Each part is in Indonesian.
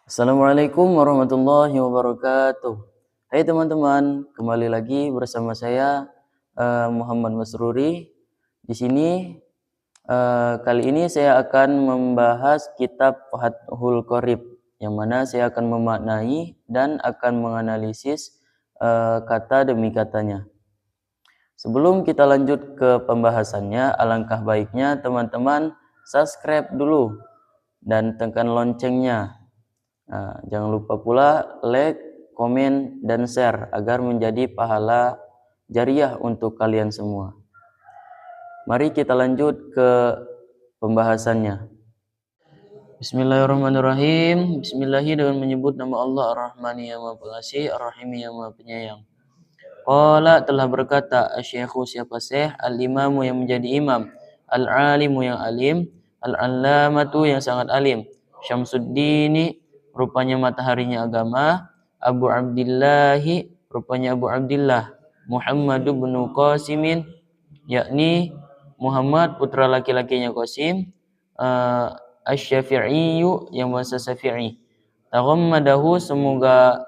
Assalamualaikum warahmatullahi wabarakatuh. Hai teman-teman, kembali lagi bersama saya Muhammad Masruri. Di sini kali ini saya akan membahas kitab Fathul Qorib, yang mana saya akan memaknai dan akan menganalisis kata demi katanya. Sebelum kita lanjut ke pembahasannya, alangkah baiknya teman-teman subscribe dulu dan tekan loncengnya. Nah, jangan lupa pula like, komen, dan share agar menjadi pahala jariah untuk kalian semua. Mari kita lanjut ke pembahasannya. Bismillahirrahmanirrahim. Bismillahi dengan menyebut nama Allah Ar-Rahmani yang Maha Pengasih, Ar-Rahimi yang Maha Penyayang. Qala telah berkata Asy-Syaikhu siapa Syekh, Al-Imamu yang menjadi imam, Al-Alimu yang alim, Al-Allamatu yang sangat alim, Syamsuddini rupanya mataharinya agama, Abu Abdillahi rupanya Abu Abdillah, Muhammad bin Qasimin yakni Muhammad putra laki-lakinya Qasim, Asy-Syafi'i yang bahasa Syafi'i. Taghammadahu semoga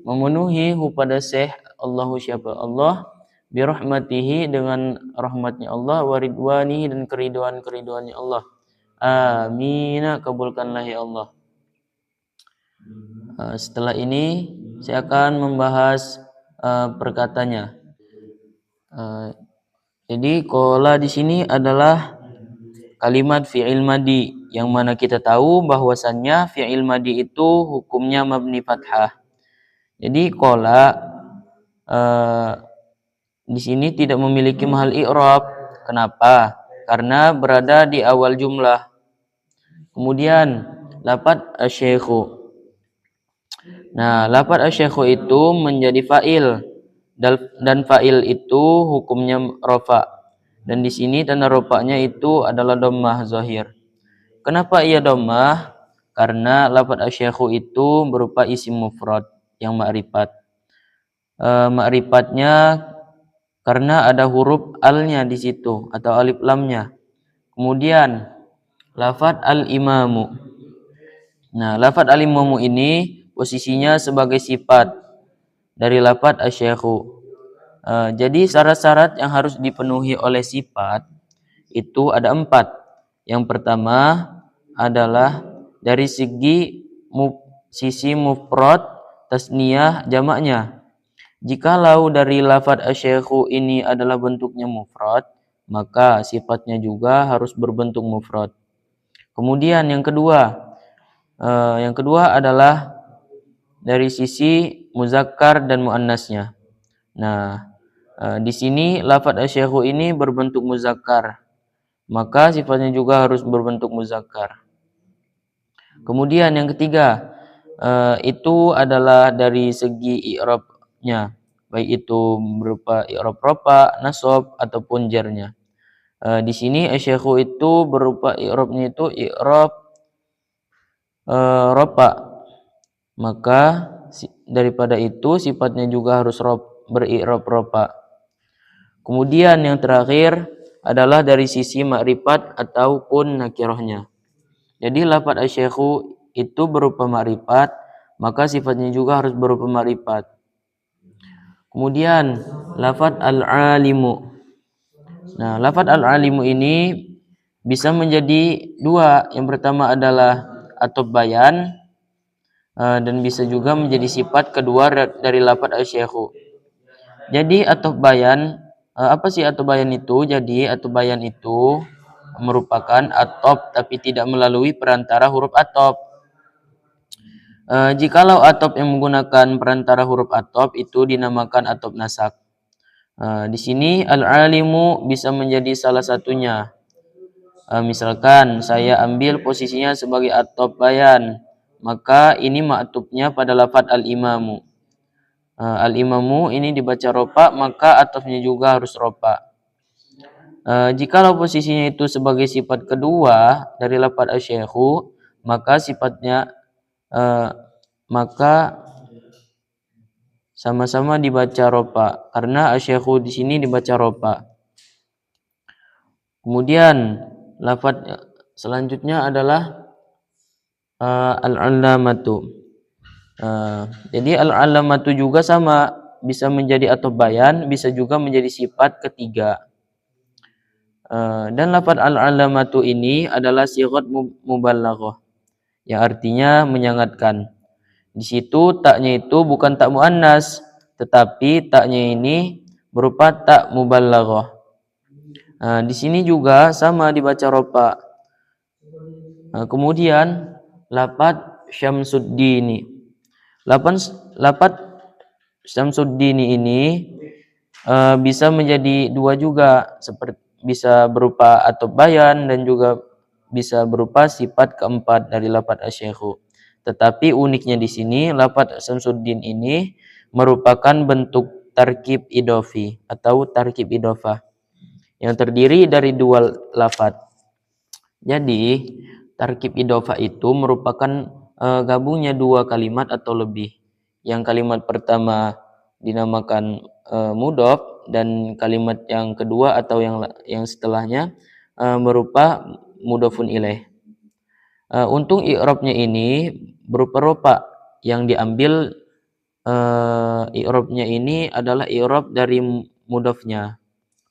memenuhi pada Syekh Allahu siapa Allah birahmatihi dengan rahmatnya Allah, waridwanihi dan keriduan-keriduannya Allah. Amin, kabulkanlah ya Allah. Setelah ini saya akan membahas perkatanya. Jadi qala di sini adalah kalimat fi'il madi, yang mana kita tahu bahwasannya fi'il madi itu hukumnya mabni fathah. Jadi qala di sini tidak memiliki mahal i'rab. Kenapa? Karena berada di awal jumlah. Kemudian lafadz asy-syaikhu. Nah, lafadz asy-syaikhu itu menjadi fa'il, dan fa'il itu hukumnya rafa. Dan di sini tanda rafa'nya itu adalah dhammah zahir. Kenapa ia dhammah? Karena lafadz asy-syaikhu itu berupa isim mufrad yang ma'rifat. Ma'rifatnya karena ada huruf al-nya di situ atau alif lamnya. Kemudian lafadz al-imamu. Nah, lafadz al-imamu ini posisinya sebagai sifat dari lafadz asy-syaikhu. Jadi syarat-syarat yang harus dipenuhi oleh sifat itu ada 4. Yang pertama adalah dari sisi mufrad, tasniyah, jamaknya. Jikalau dari lafadz asy-syaikhu ini adalah bentuknya mufrad, maka sifatnya juga harus berbentuk mufrad. Kemudian yang kedua adalah dari sisi muzakkar dan muannasnya. Nah, di sini lafadz asy-syaikhu ini berbentuk muzakkar, maka sifatnya juga harus berbentuk muzakkar. Kemudian yang ketiga itu adalah dari segi i'rabnya, baik itu berupa i'rab rafa, nasab ataupun jarnya. Di sini asy-syaikhu itu berupa i'rabnya itu i'rab rafa. Maka daripada itu sifatnya juga harus beri'rab rafa. Kemudian yang terakhir adalah dari sisi ma'rifat ataupun nakirahnya. Jadi lafadz asy-syaikhu itu berupa ma'rifat, maka sifatnya juga harus berupa ma'rifat. Kemudian lafadz al-alimu. Nah, lafadz al-alimu ini bisa menjadi 2. Yang pertama adalah atop bayan, dan bisa juga menjadi sifat kedua dari lafadz asy-syaikhu. Jadi atop bayan, apa sih atop bayan itu? Jadi atop bayan itu merupakan atop tapi tidak melalui perantara huruf atop. Jikalau atop yang menggunakan perantara huruf atop itu dinamakan atop nasak. Di sini al-alimu bisa menjadi salah satunya. Misalkan saya ambil posisinya sebagai atop bayan, maka ini ma'tufnya pada lafadz al-imamu. Al-imamu ini dibaca ropa, maka atofnya juga harus ropa. Jikalau posisinya itu sebagai sifat kedua dari lafadz asy-syaikhu, maka sifatnya maka sama-sama dibaca ropa, karena asy-syaikhu di sini dibaca ropa. Kemudian lafadz selanjutnya adalah al-allamatu. Jadi al-allamatu juga sama, bisa menjadi atau bayan, bisa juga menjadi sifat ketiga. Dan lafaz al-allamatu ini adalah sighat mubalaghah, yang artinya menyangatkan. Di situ taknya itu bukan tak muannas, tetapi taknya ini berupa tak mubalaghah. Di sini juga sama dibaca ropa. Kemudian lafaz Syamsuddini. Lafaz Syamsuddini ini bisa menjadi dua juga, seperti bisa berupa atau bayan dan juga bisa berupa sifat keempat dari lafaz asy-syaikhu. Tetapi uniknya di sini lafaz Syamsuddin ini merupakan bentuk tarkib idofi atau tarkib idofah yang terdiri dari dua lafaz. Jadi tarkib idofah itu merupakan gabungnya dua kalimat atau lebih. Yang kalimat pertama dinamakan mudhof dan kalimat yang kedua atau yang setelahnya berupa mudhofun ilaih. Untuk i'rabnya ini berupa ropa yang diambil i'rabnya ini adalah i'rab dari mudhofnya.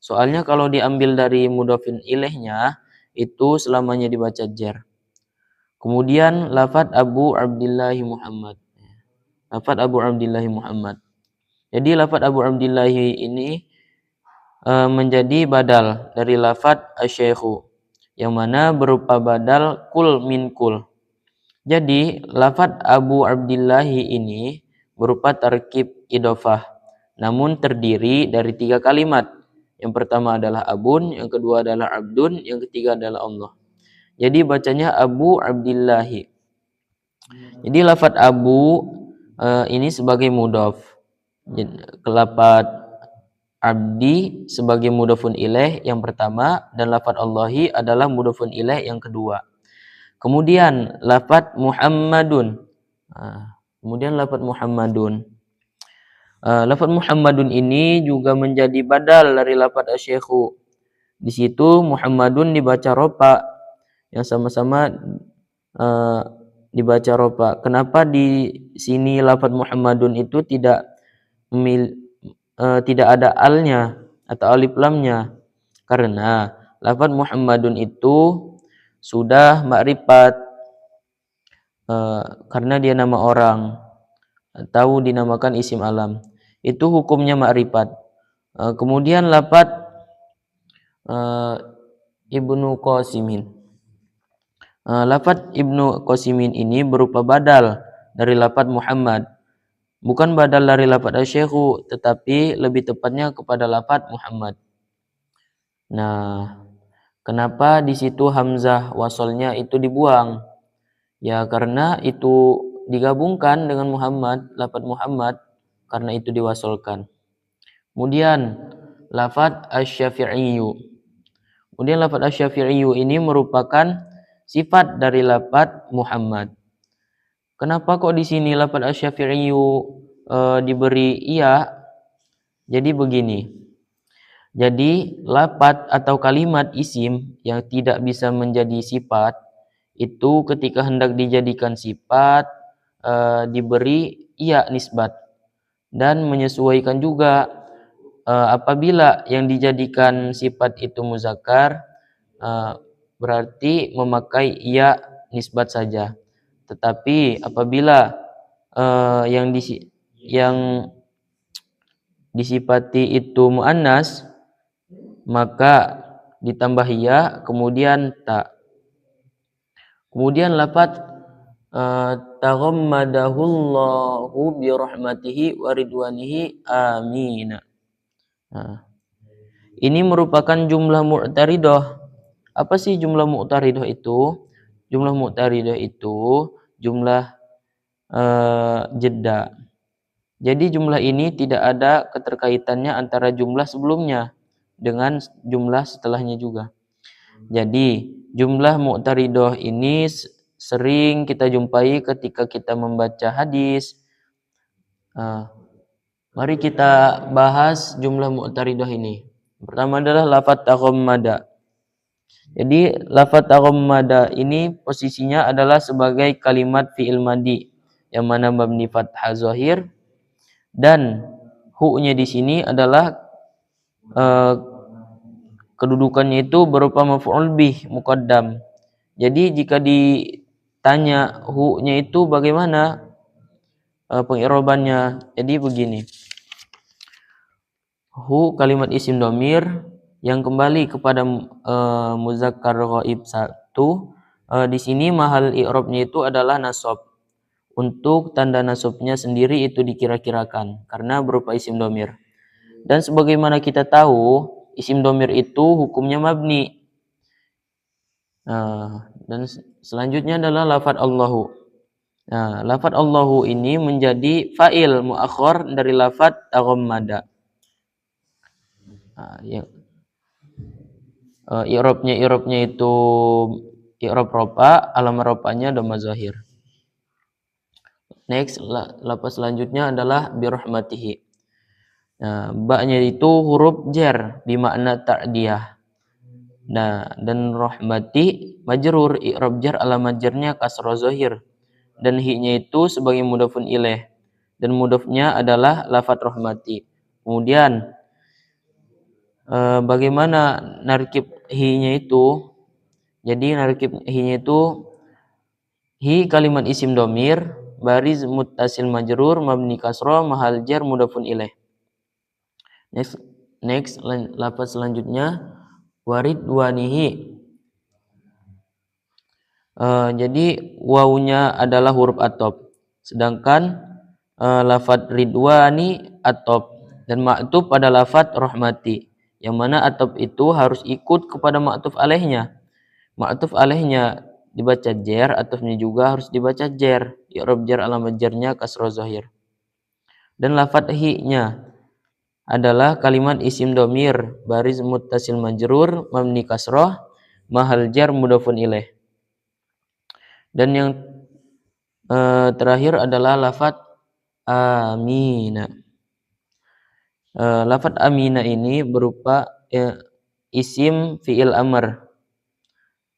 Soalnya kalau diambil dari mudhofin ilaihnya itu selamanya dibaca jar. Kemudian lafaz Abu Abdillah Muhammad. Lafaz Abu Abdillah Muhammad. Jadi lafaz Abu Abdillah ini menjadi badal dari lafaz asy-syaikhu, yang mana berupa badal kul min kul. Jadi lafaz Abu Abdillah ini berupa tarkib idofah, namun terdiri dari tiga kalimat. Yang pertama adalah abun, yang kedua adalah abdun, yang ketiga adalah Allah. Jadi bacanya Abu Abdillahi. Jadi lafaz Abu ini sebagai mudhof. Lafaz Abdi sebagai mudhofun ilaih yang pertama, dan lafaz Allahi adalah mudhofun ilaih yang kedua. Kemudian lafaz Muhammadun. Kemudian lafaz Muhammadun. Lafaz Muhammadun ini juga menjadi badal dari lafaz asy-syaikhu. Di situ Muhammadun dibaca ropa, yang sama-sama dibaca ropa. Kenapa di sini lafaz Muhammadun itu tidak ada alnya atau alif lamnya? Karena lafaz Muhammadun itu sudah makrifat, karena dia nama orang atau dinamakan isim alam. Itu hukumnya makrifat. Kemudian lafaz Ibnu Qasimin. Lafaz Ibnu Qasimin ini berupa badal dari lafaz Muhammad. Bukan badal dari lafaz asy-syaikhu, tetapi lebih tepatnya kepada lafaz Muhammad. Nah, kenapa di situ hamzah wasolnya itu dibuang? Ya karena itu digabungkan dengan Muhammad, lafaz Muhammad, karena itu diwasolkan. Kemudian lafaz asy-syafi'iyyu. Kemudian lafaz asy-syafi'iyyu ini merupakan sifat dari lafaz Muhammad. Kenapa kok di sini lafaz asy-syafi'iyyu diberi iya? Jadi begini. Jadi lafaz atau kalimat isim yang tidak bisa menjadi sifat itu ketika hendak dijadikan sifat diberi iya nisbat, dan menyesuaikan juga apabila yang dijadikan sifat itu muzakkar berarti memakai iya nisbat saja. Tetapi apabila yang disifati itu muannas, maka ditambah ya kemudian ta. Kemudian lafaz taghammadahullahu bi rahmatihi wa ridwanihi amin. Ini merupakan jumlah mu'taridah. Apa sih jumlah mu'taridah itu? Jumlah mu'taridah itu jumlah jeda. Jadi jumlah ini tidak ada keterkaitannya antara jumlah sebelumnya dengan jumlah setelahnya juga. Jadi jumlah mu'taridah ini sering kita jumpai ketika kita membaca hadis. Mari kita bahas jumlah mu'taridah ini. Pertama adalah lafaz taghammada. Jadi lafadz taghammada ini posisinya adalah sebagai kalimat fi'il madi yang mana mabni fathah zahir, dan hu-nya di sini adalah kedudukannya itu berupa maf'ul bih muqaddam. Jadi jika ditanya hu-nya itu bagaimana pengirobannya, jadi begini. Hu kalimat isim domir yang kembali kepada muzakkar ghaib 1. Di sini mahal i'rabnya itu adalah nasab. Untuk tanda nasabnya sendiri itu dikira-kirakan karena berupa isim domir. Dan sebagaimana kita tahu, isim domir itu hukumnya mabni. Dan selanjutnya adalah lafadz Allahu. Nah, lafadz Allahu ini menjadi fa'il muakhar dari lafadz taghammada. I'rabnya itu i'rab rofa, alamat rofanya dhamma zahir. Next, lafaz selanjutnya adalah birahmatihi. Nah, ba-nya itu huruf jar bermakna ta'diyah. Nah, dan rahmati majrur, i'rab jar alamat jarnya kasrah zahir. Dan hi-nya itu sebagai mudhafun ilaih. Dan mudhafnya adalah lafadz rahmati. Kemudian bagaimana narkib hi-nya itu? Jadi narkib hi-nya itu hi kalimat isim domir bariz muttasil majrur mabni kasrah mahal jar mudhafun ilaih. Next lafaz selanjutnya waridwanihi. Jadi wawunya adalah huruf atop, sedangkan lafaz ridwani atop dan ma'tuf pada lafaz rahmati, yang mana atop itu harus ikut kepada ma'tuf alaihnya. Ma'tuf alaihnya dibaca jar, atofnya juga harus dibaca jar. I'rab jar alamat jarnya kasrah zahir. Dan lafadz hi-nya adalah kalimat isim domir baris muttasil majrur mabni kasrah mahal jar mudhafun ilaih. Dan yang terakhir adalah lafadz amina. Lafadz amina ini berupa isim fi'il amr.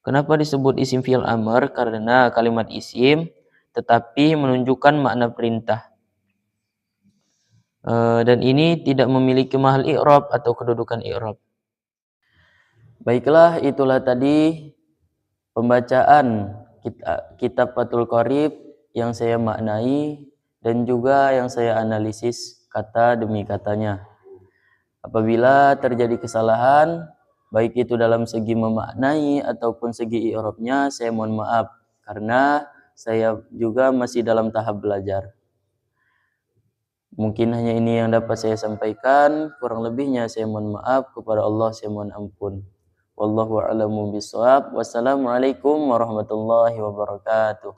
Kenapa disebut isim fi'il amr? Karena kalimat isim tetapi menunjukkan makna perintah. Dan ini tidak memiliki mahal i'rab atau kedudukan i'rab. Baiklah, itulah tadi pembacaan kitab Fathul Qorib yang saya maknai dan juga yang saya analisis kata demi katanya. Apabila terjadi kesalahan, baik itu dalam segi memaknai ataupun segi i'rabnya, saya mohon maaf karena saya juga masih dalam tahap belajar. Mungkin hanya ini yang dapat saya sampaikan, kurang lebihnya saya mohon maaf, kepada Allah saya mohon ampun. Wallahu a'lamu bishawab. Wassalamualaikum warahmatullahi wabarakatuh.